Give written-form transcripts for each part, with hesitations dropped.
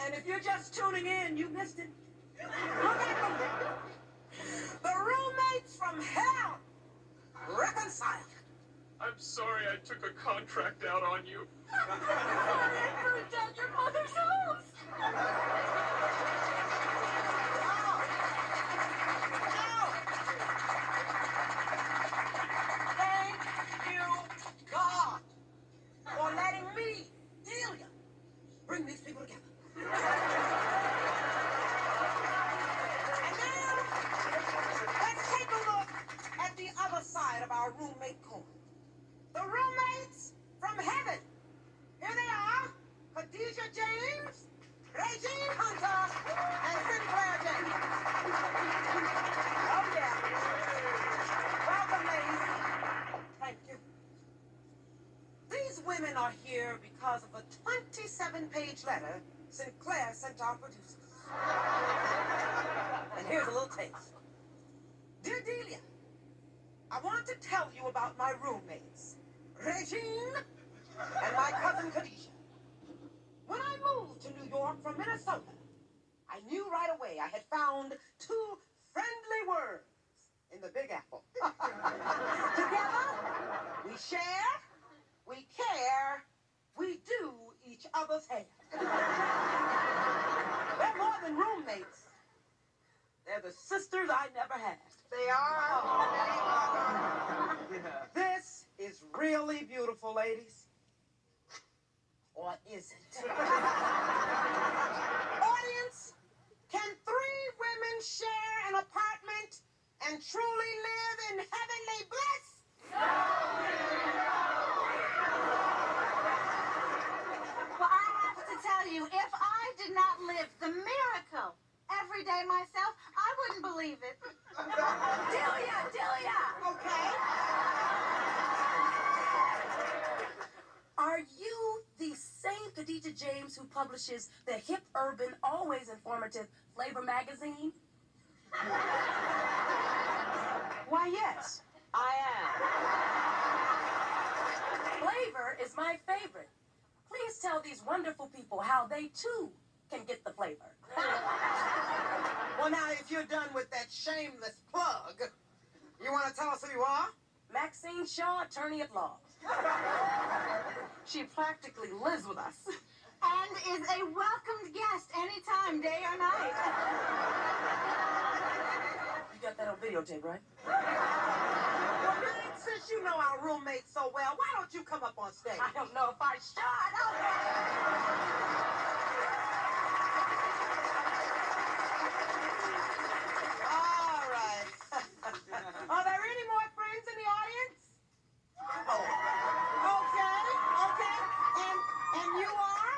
And if you're just tuning in, you missed it. Look at them. The roommates from hell reconciled. I'm sorry I took a contract out on you. I'm sorry I burned down your mother's house. Thank you, God, for letting me, Delia, bring these people together. And now, let's take a look at the other side of our roommate coin. The roommates from heaven. Here they are, Khadijah James, Regine Hunter, and Sinclair James. Oh, yeah. Welcome, ladies. Thank you. These women are here because of a 27-page letter Sinclair sent our producers. And here's a little taste. Dear Delia, I want to tell you about my roommates, Regine and my cousin Khadijah. When I moved to New York from Minnesota, I knew right away I had found two friendly words in the Big Apple. Together, we share, we care, we do each other's hair. They're more than roommates. They're the sisters I never had. They are. This is really beautiful, ladies. Or is it? Audience, can three women share an apartment and truly live in heavenly bliss? Well, I have to tell you, if I did not live the miracle every day myself, I wouldn't believe it. Delia! Okay. Are you the same Khadijah James who publishes the hip, urban, always informative Flavor magazine? Why, yes, I am. Flavor is my favorite. Please tell these wonderful people how they too can get the flavor. Well, now, if you're done with that shameless plug, you want to tell us who you are? Maxine Shaw, attorney at law. She practically lives with us. And is a welcomed guest anytime, day or night. You got that on videotape, right? Well, man, since you know our roommates so well, why don't you come up on stage? I don't know if I should. All right. Are there any more friends in the audience? Oh. Okay. And you are?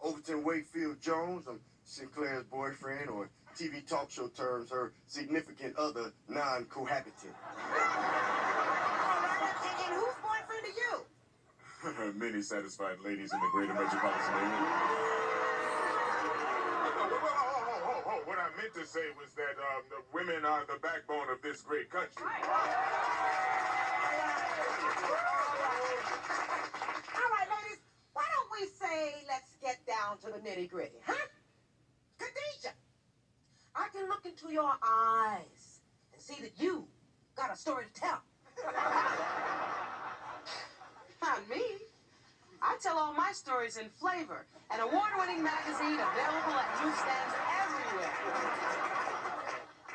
Overton Wakefield Jones. I'm Sinclair's boyfriend, or TV talk show terms, her significant other, non-cohabitant. All right. And whose boyfriend are you? Many satisfied ladies in the greater metropolitan area. What I meant to say was that the women are the backbone of this great country. All right, ladies. Why don't we say, let's get down to the nitty-gritty, huh? Khadijah, I can look into your eyes and see that you got a story to tell. Not me. I tell all my stories in Flavor, an award-winning magazine available at newsstands everywhere.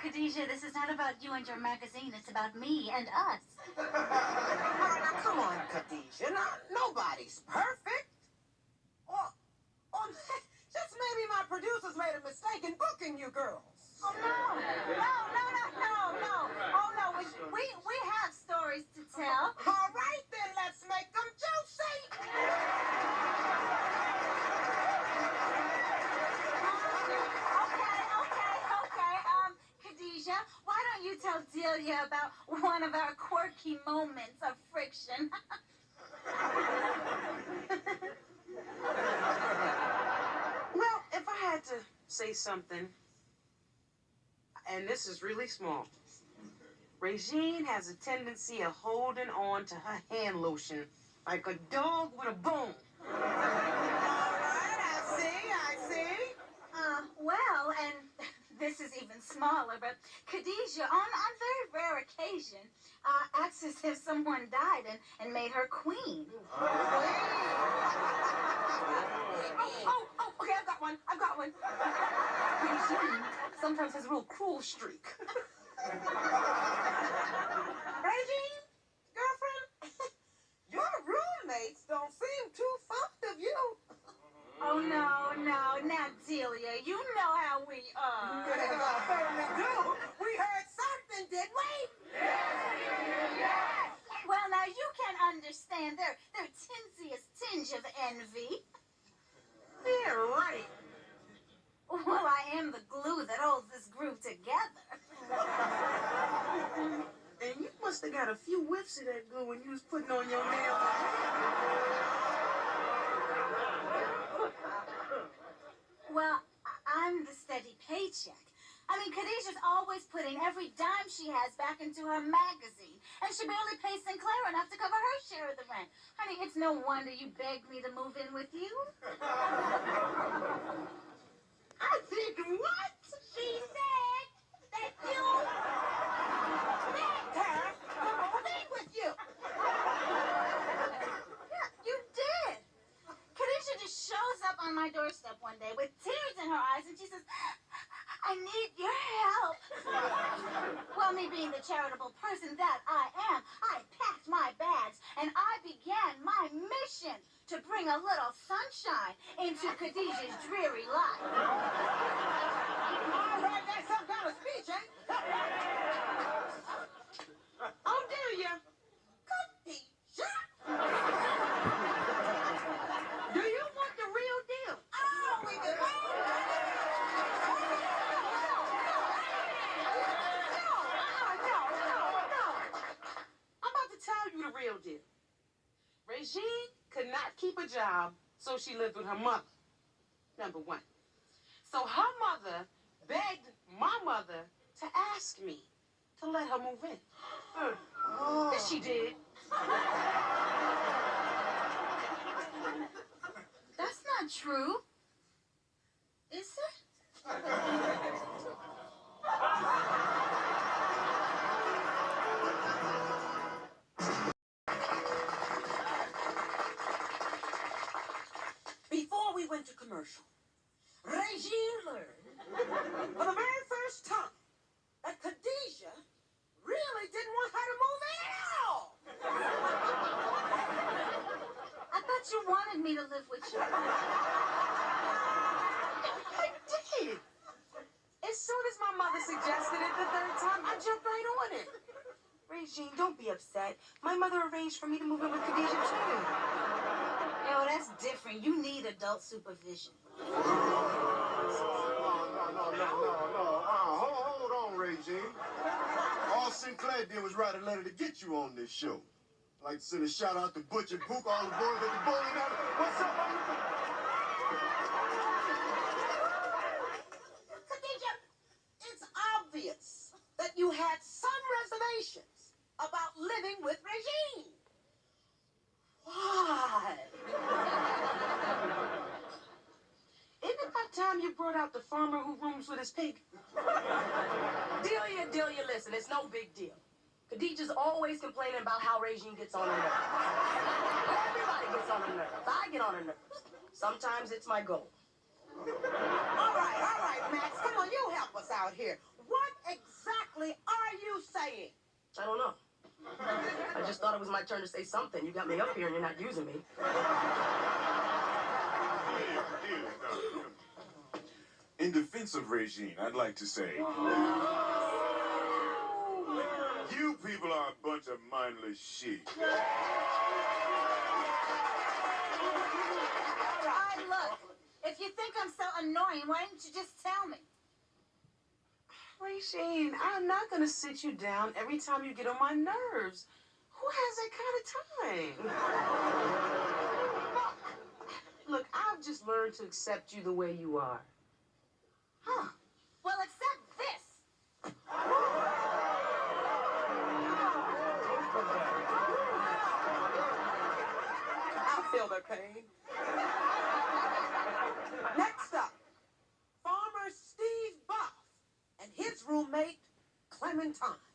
Khadijah, this is not about you and your magazine. It's about me and us. All right, now come on, Khadijah. Now, nobody's perfect. Or just maybe my producers made a mistake in booking you girls. Oh, no. Oh, no. We have stories to tell. All right, then let's make them juicy. Okay. Khadijah, why don't you tell Delia about one of our quirky moments of friction? Well, if I had to say something, and this is really small, Regine has a tendency of holding on to her hand lotion like a dog with a bone. All right, I see. smaller, but Khadijah, on very rare occasion, acts as if someone died and made her queen. Okay, I've got one. Regine sometimes has a real cruel streak. Regine, girlfriend, your roommates don't seem too fond of you. Oh, no. Now, Delia, you know how we are. Yes, I certainly do. We heard something, didn't we? Well, now, you can understand their tinsiest tinge of envy. Yeah, right. Well, I am the glue that holds this group together. And you must have got a few whiffs of that glue when you was putting on your nails. Well, I'm the steady paycheck. I mean, Khadijah's always putting every dime she has back into her magazine, and she barely pays Sinclair enough to cover her share of the rent. Honey, it's no wonder you begged me to move in with you. I think what? She said that you begged her to move in with you. Yeah, you did. Khadijah just shows up on my doorstep one day with tears in her eyes, and she says, I need your help. Well, me being the charitable person that I am, I packed my bags and I began my mission to bring a little sunshine into Khadijah's dreary life. All right, that's some kind of speech, ain't it? Oh, Delia. Khadijah? Do you want the real deal? Oh, we can I'm about to tell you the real deal. Regine could not keep a job, so she lived with her mother. Number one. So her mother begged my mother to ask me to let her move in. Yes, she did. That's not true. Is it? Before we went to commercial, Regine learned for the very first time that Khadijah really didn't want her to move in at all. I thought you wanted me to live with you. I did. As soon as my mother suggested it the third time, I jumped right on it. Regine, don't be upset. My mother arranged for me to move in with Khadijah, too. Yo, that's different. You need adult supervision. No. Hold on, Regine. All Sinclair did was write a letter to get you on this show. I'd like to send a shout out to Butch and Book, all the boys at the bowling alley. What's up, man? Khadijah, it's obvious that you had some reservations about living with Regine. Why? Isn't it about time you brought out the farmer who rooms with his pig? Delia, listen, it's no big deal. Khadijah's always complaining about how Regine gets on her nerves. Everybody gets on her nerves. I get on her nerves. Sometimes it's my goal. All right, Max, come on, you help us out here. What exactly are you saying? I don't know. I just thought it was my turn to say something. You got me up here and you're not using me. In defense of Regine, I'd like to say, you people are a bunch of mindless sheep. All right, look. If you think I'm so annoying, why didn't you just tell me? Regine, I'm not going to sit you down every time you get on my nerves. Who has that kind of time? Look, I've just learned to accept you the way you are. Huh. Well, accept this. I feel their pain. Next up, Farmer Steve Buff and his roommate, Clementine.